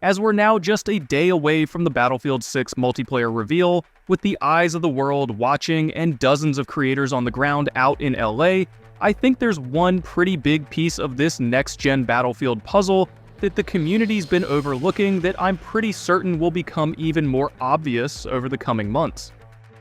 as we're now just a day away from the Battlefield 6 multiplayer reveal, with the eyes of the world watching and dozens of creators on the ground out in LA. I think there's one pretty big piece of this next-gen Battlefield puzzle that the community's been overlooking that I'm pretty certain will become even more obvious over the coming months.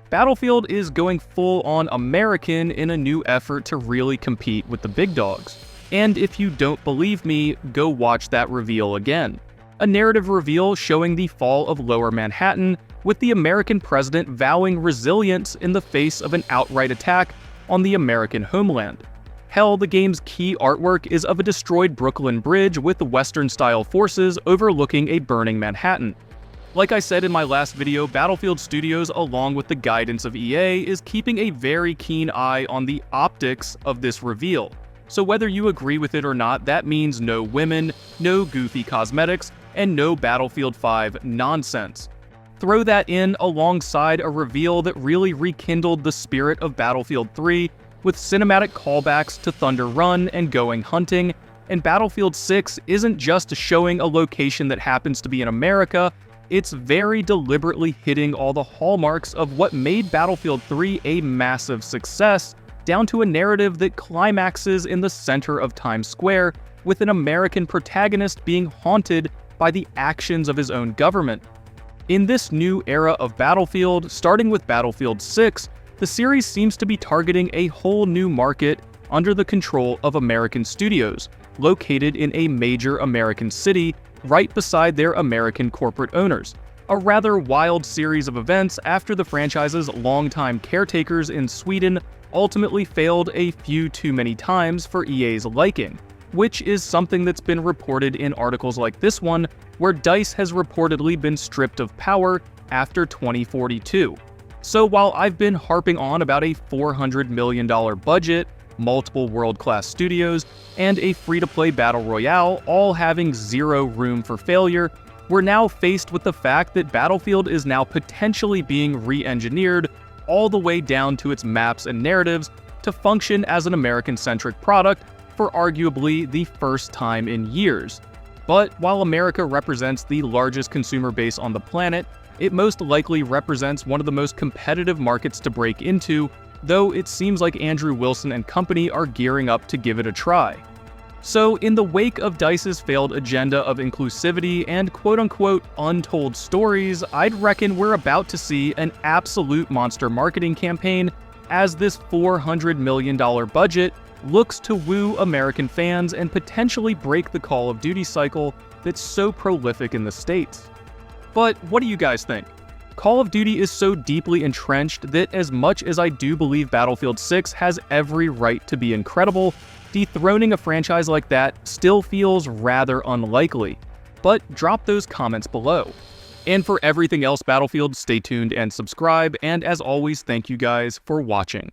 Battlefield is going full-on American in a new effort to really compete with the big dogs. And if you don't believe me, go watch that reveal again. A narrative reveal showing the fall of Lower Manhattan, with the American president vowing resilience in the face of an outright attack on the American homeland. Hell, the game's key artwork is of a destroyed Brooklyn Bridge with Western-style forces overlooking a burning Manhattan. Like I said in my last video, Battlefield Studios, along with the guidance of EA, is keeping a very keen eye on the optics of this reveal. So whether you agree with it or not, that means no women, no goofy cosmetics, and no Battlefield 5 nonsense. Throw that in alongside a reveal that really rekindled the spirit of Battlefield 3, with cinematic callbacks to Thunder Run and Going Hunting, and Battlefield 6 isn't just showing a location that happens to be in America, it's very deliberately hitting all the hallmarks of what made Battlefield 3 a massive success, down to a narrative that climaxes in the center of Times Square, with an American protagonist being haunted by the actions of his own government. In this new era of Battlefield, starting with Battlefield 6, the series seems to be targeting a whole new market under the control of American studios, located in a major American city, right beside their American corporate owners. A rather wild series of events after the franchise's longtime caretakers in Sweden ultimately failed a few too many times for EA's liking, which is something that's been reported in articles like this one, where DICE has reportedly been stripped of power after 2042. So while I've been harping on about a $400 million budget, multiple world-class studios, and a free-to-play battle royale all having zero room for failure, we're now faced with the fact that Battlefield is now potentially being re-engineered all the way down to its maps and narratives to function as an American-centric product for arguably the first time in years. But while America represents the largest consumer base on the planet, it most likely represents one of the most competitive markets to break into, though it seems like Andrew Wilson and company are gearing up to give it a try. So in the wake of DICE's failed agenda of inclusivity and quote-unquote untold stories, I'd reckon we're about to see an absolute monster marketing campaign as this $400 million budget looks to woo American fans and potentially break the Call of Duty cycle that's so prolific in the States. But what do you guys think? Call of Duty is so deeply entrenched that as much as I do believe Battlefield 6 has every right to be incredible, dethroning a franchise like that still feels rather unlikely. But drop those comments below. And for everything else Battlefield, stay tuned and subscribe, and as always, thank you guys for watching.